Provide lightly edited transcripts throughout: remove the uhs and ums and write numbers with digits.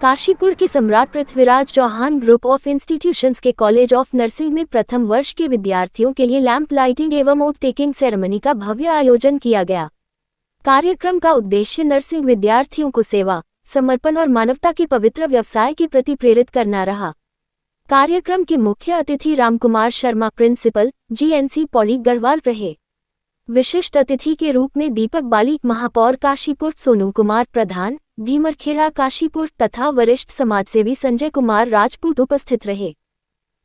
काशीपुर के सम्राट Prithviraj Chauhan group of institutions के कॉलेज ऑफ नर्सिंग में प्रथम वर्ष के विद्यार्थियों के लिए लैंप लाइटिंग एवं ओथ टेकिंग सेरेमनी का भव्य आयोजन किया गया। कार्यक्रम का उद्देश्य नर्सिंग विद्यार्थियों को सेवा, समर्पण और मानवता के पवित्र व्यवसाय के प्रति प्रेरित करना रहा। कार्यक्रम के मुख्य अतिथि रामकुमार शर्मा प्रिंसिपल GNC पौड़ी गढ़वाल रहे। विशिष्ट अतिथि के रूप में दीपक बाली महापौर काशीपुर, सोनू कुमार प्रधान धीमरखेड़ा काशीपुर तथा वरिष्ठ समाजसेवी संजय कुमार राजपूत उपस्थित रहे।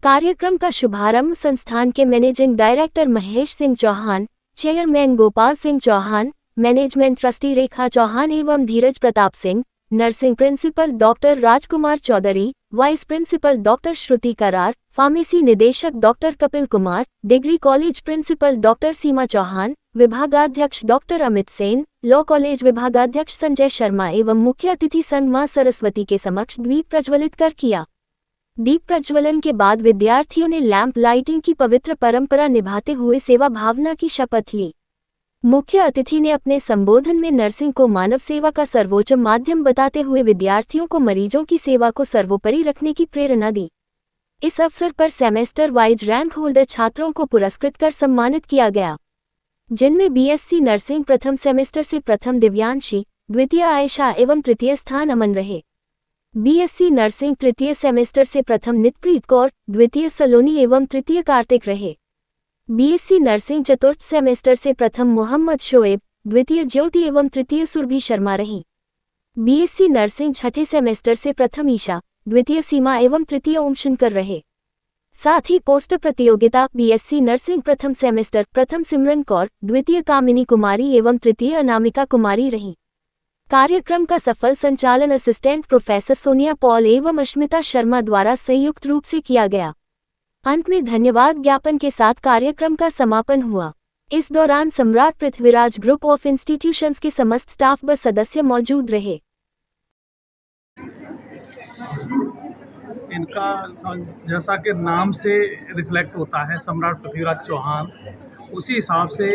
कार्यक्रम का शुभारंभ संस्थान के managing director Mahesh Singh Chauhan, chairman Gopal Singh Chauhan, management trustee Rekha Chauhan एवं Dheeraj Pratap Singh, nursing principal doctor Rajkumar Chaudhary, vice principal doctor Shruti Karar, pharmacy निदेशक doctor Kapil Kumar, degree college principal doctor Seema Chauhan, विभागाध्यक्ष doctor Amit Sen, law college विभागाध्यक्ष संजय शर्मा एवं मुख्य अतिथि संघ मां सरस्वती के समक्ष दीप प्रज्वलित कर किया। दीप प्रज्वलन के बाद विद्यार्थियों ने लैंप लाइटिंग की पवित्र परंपरा निभाते हुए सेवा भावना की शपथ ली। मुख्य अतिथि ने अपने संबोधन में नर्सिंग को मानव सेवा का सर्वोच्च माध्यम बताते हुए विद्यार्थियों को मरीजों की सेवा को सर्वोपरि रखने की प्रेरणा दी। इस अवसर पर सेमेस्टर वाइज रैंक होल्डर छात्रों को पुरस्कृत कर सम्मानित किया गया, जिनमें BSc नर्सिंग प्रथम सेमेस्टर से प्रथम दिव्यांशी, द्वितीय आयशा एवं तृतीय स्थान अमन रहे। BSc नर्सिंग तृतीय सेमेस्टर से प्रथम नितप्रीत कौर, द्वितीय सलोनी एवं तृतीय कार्तिक रहे। BSc नर्सिंग चतुर्थ सेमेस्टर से प्रथम मोहम्मद शोएब, द्वितीय ज्योति एवं तृतीय सुरभि शर्मा रहीं। BSc नर्सिंग छठे सेमेस्टर से प्रथम ईशा, द्वितीय सीमा एवं तृतीय ओमशंकर रहे। साथ ही पोस्टर प्रतियोगिता BSc नर्सिंग प्रथम सेमेस्टर प्रथम सिमरन कौर, द्वितीय कामिनी कुमारी एवं तृतीय अनामिका कुमारी रहीं। कार्यक्रम का सफल संचालन असिस्टेंट प्रोफेसर सोनिया पॉल एवं अश्मिता शर्मा द्वारा संयुक्त रूप से किया गया। अंत में धन्यवाद ज्ञापन के साथ कार्यक्रम का समापन हुआ। इस दौरान सम्राट पृथ्वीराज ग्रुप ऑफ इंस्टीट्यूशंस के समस्त स्टाफ व सदस्य मौजूद रहे। इनका जैसा कि नाम से रिफ्लेक्ट होता है सम्राट पृथ्वीराज चौहान, उसी हिसाब से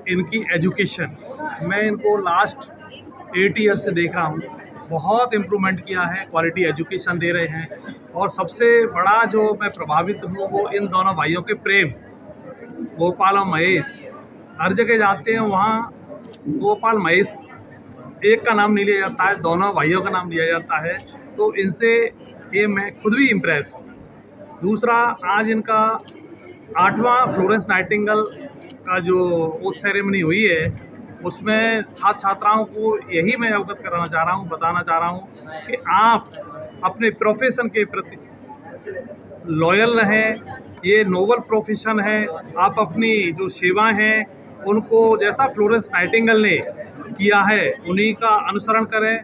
इनकी एजुकेशन मैं इनको लास्ट 8 ईयर से देख रहा हूँ। बहुत इम्प्रूवमेंट किया है, क्वालिटी एजुकेशन दे रहे हैं। और सबसे बड़ा जो मैं प्रभावित हूँ वो इन दोनों भाइयों के प्रेम, गोपाल और महेश। हर जगह जाते हैं वहाँ गोपाल महेश एक का नाम नहीं लिया जाता है, दोनों भाइयों का नाम लिया जाता है। तो इनसे ये मैं खुद भी इम्प्रेस हूँ। दूसरा, आज इनका 8वां फ्लोरेंस नाइटिंगेल का जो ओथ सेरेमनी हुई है, उसमें छात्र छात्राओं को यही मैं अवगत कराना चाह रहा हूँ, बताना चाह रहा हूँ कि आप अपने प्रोफेशन के प्रति लॉयल रहें। ये नोबल प्रोफेशन है। आप अपनी जो सेवाएं हैं उनको जैसा फ्लोरेंस नाइटिंगेल ने किया है उन्हीं का अनुसरण करें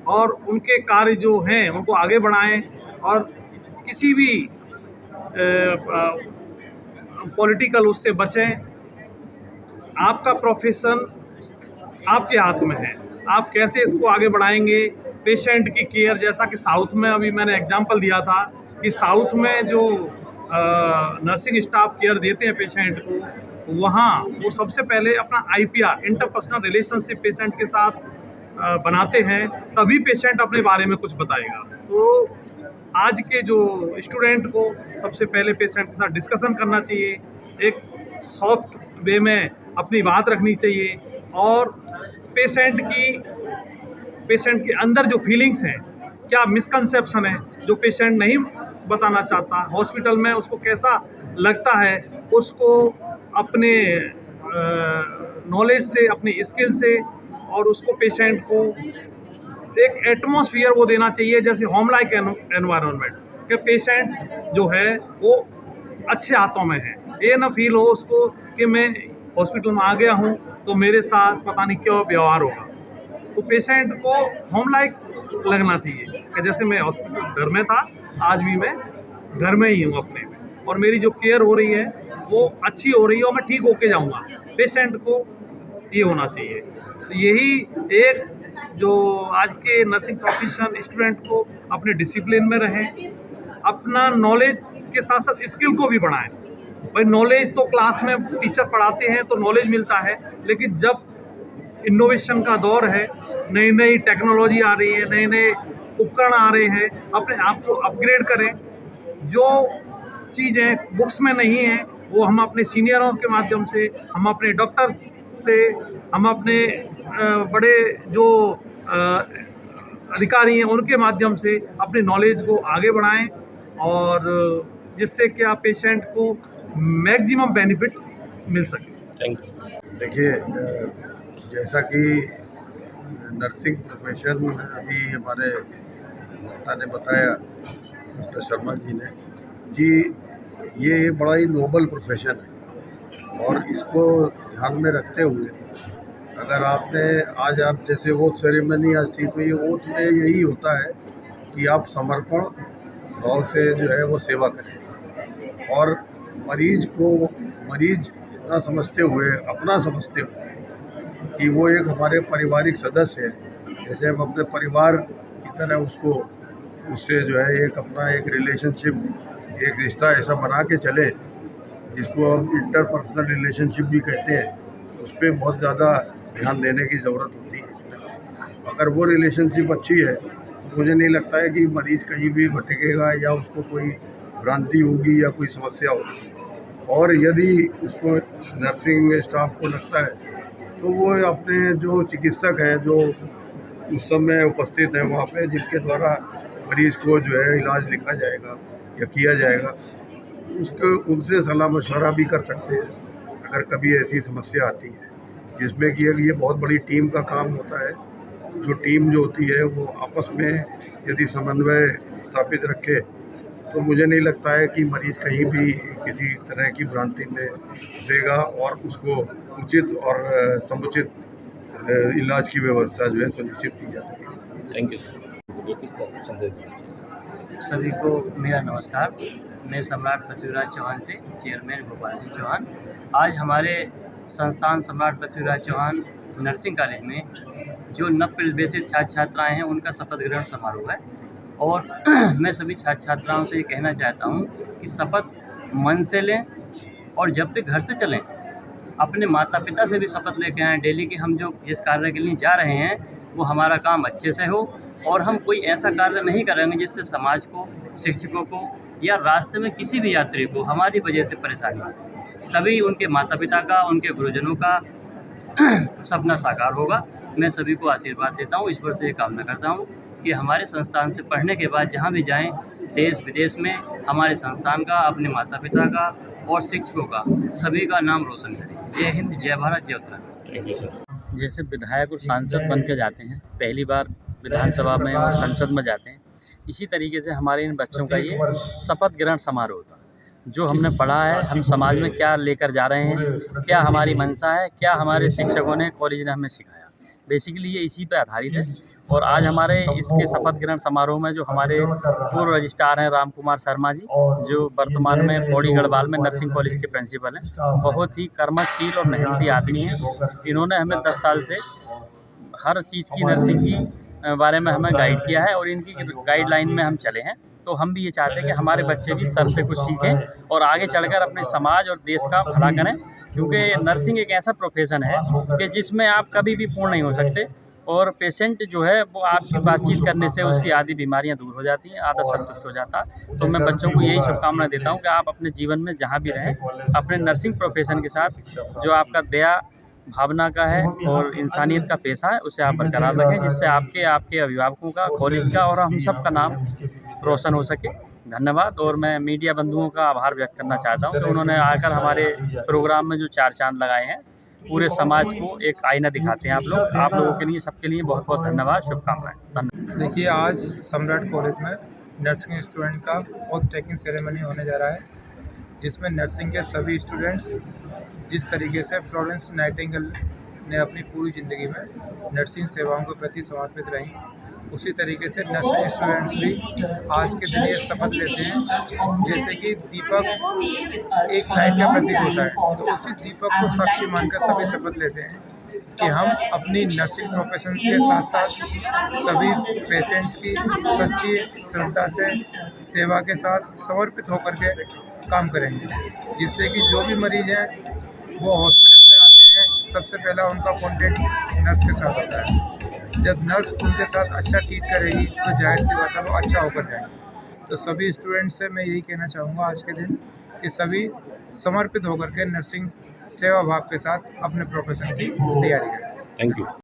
और उनके कार्य जो हैं उनको आगे बढ़ाएं और किसी भी पॉलिटिकल उससे बचें। आपका प्रोफेशन आपके हाथ में है, आप कैसे इसको आगे बढ़ाएंगे। पेशेंट की केयर, जैसा कि साउथ में अभी मैंने एग्जांपल दिया था कि साउथ में जो नर्सिंग स्टाफ केयर देते हैं पेशेंट को, वहाँ वो सबसे पहले अपना IPR इंटरपर्सनल रिलेशनशिप पेशेंट के साथ बनाते हैं, तभी पेशेंट अपने बारे में कुछ बताएगा। तो आज के जो स्टूडेंट को सबसे पहले पेशेंट के साथ डिस्कशन करना चाहिए, एक सॉफ्ट वे में अपनी बात रखनी चाहिए और पेशेंट के अंदर जो फीलिंग्स हैं, क्या मिसकंसेप्शन है जो पेशेंट नहीं बताना चाहता, हॉस्पिटल में उसको कैसा लगता है, उसको अपने नॉलेज से, अपनी स्किल से और उसको पेशेंट को एक एटमॉस्फेयर वो देना चाहिए जैसे होम लाइक एनवायरनमेंट, कि पेशेंट जो है वो अच्छे हाथों में है। ये ना फील हो उसको कि मैं हॉस्पिटल में आ गया हूँ तो मेरे साथ पता नहीं क्यों व्यवहार होगा। तो पेशेंट को होम लाइक लगना चाहिए कि जैसे मैं हॉस्पिटल घर में था, आज भी मैं घर में ही हूँ अपने में, और मेरी जो केयर हो रही है वो अच्छी हो रही है और मैं ठीक होके जाऊँगा। पेशेंट को ये होना चाहिए। तो यही एक जो आज के नर्सिंग प्रोफेशन स्टूडेंट को अपने डिसिप्लिन में रहें, अपना नॉलेज के साथ साथ स्किल को भी बढ़ाएं। भाई नॉलेज तो क्लास में टीचर पढ़ाते हैं तो नॉलेज मिलता है, लेकिन जब इनोवेशन का दौर है, नई नई टेक्नोलॉजी आ रही है, नए नए उपकरण आ रहे हैं, अपने आप को अपग्रेड करें। जो चीज़ें बुक्स में नहीं हैं वो हम अपने सीनियरों के माध्यम से, हम अपने डॉक्टर से, हम अपने बड़े जो अधिकारी हैं उनके माध्यम से अपने नॉलेज को आगे बढ़ाएं, और जिससे क्या पेशेंट को मैक्सिमम बेनिफिट मिल सके। Thank you. देखिए, जैसा कि नर्सिंग प्रोफेशन अभी हमारे वक्ता ने बताया, डॉक्टर शर्मा जी ने, कि ये बड़ा ही नोबल प्रोफेशन है, और इसको ध्यान में रखते हुए अगर आपने आज आप जैसे वोट सेरेमनी आज थी, तो ये वोट में यही होता है कि आप समर्पण भाव से जो है वो सेवा करें, और मरीज को मरीज ना समझते हुए, अपना समझते हुए कि वो एक हमारे पारिवारिक सदस्य है, जैसे हम अपने परिवार की तरह उससे जो है एक अपना एक रिलेशनशिप, एक रिश्ता ऐसा बना के चले, जिसको हम इंटरपर्सनल रिलेशनशिप भी कहते हैं, उस पर बहुत ज़्यादा ध्यान देने की ज़रूरत होती है। अगर वो रिलेशनशिप अच्छी है तो मुझे नहीं लगता है कि मरीज़ कहीं भी भटकेगा या उसको कोई भ्रांति होगी या कोई समस्या होगी। और यदि उसको नर्सिंग स्टाफ को लगता है तो वो अपने जो चिकित्सक हैं जो उस समय उपस्थित हैं वहाँ पे, जिनके द्वारा मरीज़ को जो है इलाज लिखा जाएगा या किया जाएगा, उसको उनसे सलाह मशवरा भी कर सकते हैं अगर कभी ऐसी समस्या आती है, जिसमें कि ये बहुत बड़ी टीम का काम होता है। जो टीम जो होती है वो आपस में यदि समन्वय स्थापित रखे तो मुझे नहीं लगता है कि मरीज़ कहीं भी किसी तरह की भ्रांति में फंसेगा, और उसको उचित और समुचित इलाज की व्यवस्था जो है सुनिश्चित की जा सके। Thank you sir. ये किस तरह संदेश देना चाहिए? सभी को मेरा नमस्कार। मैं सम्राट पृथ्वीराज चौहान से, चेयरमैन गोपाल सिंह चौहान। आज हमारे संस्थान सम्राट पृथ्वीराज चौहान नर्सिंग कॉलेज में जो नवप्रवेशित छात्र छात्राएँ हैं उनका शपथ ग्रहण समारोह है, और मैं सभी छात्र छात्राओं से ये कहना चाहता हूँ कि शपथ मन से लें, और जब भी घर से चलें अपने माता पिता से भी शपथ लेके आएँ डेली कि हम जो जिस कार्य के लिए जा रहे हैं वो हमारा काम अच्छे से हो, और हम कोई ऐसा कार्य नहीं करेंगे जिससे समाज को, शिक्षकों को या रास्ते में किसी भी यात्री को हमारी वजह से परेशानी हो। तभी उनके माता पिता का, उनके गुरुजनों का सपना साकार होगा। मैं सभी को आशीर्वाद देता हूँ, ईश्वर से ये कामना करता हूँ कि हमारे संस्थान से पढ़ने के बाद जहाँ भी जाएं, देश विदेश में हमारे संस्थान का, अपने माता पिता का और शिक्षकों का, सभी का नाम रोशन करें। जय हिंद, जय भारत, जय उत्तराखंड। Thank you sir. जैसे विधायक और सांसद बन के जाते हैं, पहली बार विधानसभा में और संसद में जाते हैं, इसी तरीके से हमारे इन बच्चों का ये शपथ ग्रहण समारोह होता है। जो हमने पढ़ा है, हम समाज में क्या लेकर जा रहे हैं, क्या हमारी मंशा है, क्या हमारे शिक्षकों ने, कॉलेज ने हमें सिखाया, बेसिकली ये इसी पे आधारित है। और आज हमारे इसके शपथ ग्रहण समारोह में जो हमारे पूर्व रजिस्ट्रार हैं राम कुमार शर्मा जी, जो वर्तमान में पौड़ी गढ़वाल में नर्सिंग कॉलेज के प्रिंसिपल हैं, बहुत ही कर्मशील और मेहनती आदमी हैं। इन्होंने हमें 10 साल से हर चीज़ की नर्सिंग की बारे में हमें गाइड किया है, और इनकी गाइडलाइन में हम चले हैं। तो हम भी ये चाहते हैं कि हमारे बच्चे भी सर से कुछ सीखें और आगे चलकर अपने समाज और देश का भला करें, क्योंकि नर्सिंग एक ऐसा प्रोफेशन है कि जिसमें आप कभी भी पूर्ण नहीं हो सकते, और पेशेंट जो है वो आपकी बातचीत करने से उसकी आधी बीमारियां दूर हो जाती हैं, आधा संतुष्ट हो जाता है। तो मैं बच्चों को यही शुभकामना देता हूं कि आप अपने जीवन में जहां भी रहें, अपने नर्सिंग प्रोफेशन के साथ जो आपका दया भावना का है और इंसानियत का पेशा है उसे आप बरकरार रखें, जिससे आपके अभिभावकों का, कॉलेज का और हम सब का नाम रोशन हो सके। धन्यवाद। और मैं मीडिया बंधुओं का आभार व्यक्त करना चाहता हूं कि उन्होंने आकर हमारे प्रोग्राम में जो 4 चांद लगाए हैं, पूरे समाज को एक आईना दिखाते हैं आप लोगों के लिए, सबके लिए बहुत बहुत धन्यवाद, शुभकामनाएं। धन्यवाद। देखिए, आज सम्राट कॉलेज में नर्सिंग स्टूडेंट का ओथ टेकिंग सेरेमनी होने जा रहा है, जिसमें नर्सिंग के सभी स्टूडेंट्स जिस तरीके से फ्लोरेंस नाइटिंगेल ने अपनी पूरी ज़िंदगी में नर्सिंग सेवाओं के प्रति समर्पित रहीं, उसी तरीके से नर्सिंग स्टूडेंट्स भी आज के दिन ये शपथ लेते हैं। जैसे कि दीपक एक लाइट का प्रतीक होता है, तो उसी दीपक को साक्षी मानकर सभी शपथ लेते हैं कि हम अपनी नर्सिंग प्रोफेशन के साथ साथ सभी पेशेंट्स की सच्ची श्रद्धा से, सेवा के साथ समर्पित होकर के काम करेंगे, जिससे कि जो भी मरीज़ हैं वो हॉस्पिटल में आते हैं, सबसे पहला उनका कॉन्टैक्ट नर्स के साथ होता है। जब नर्स उनके साथ अच्छा ट्रीट करेगी तो जाहिर सी बात है वो अच्छा होकर जाएंगे। तो सभी स्टूडेंट्स से मैं यही कहना चाहूँगा आज के दिन कि सभी समर्पित होकर के नर्सिंग सेवा भाव के साथ अपने प्रोफेशन की तैयारी करें। Thank you.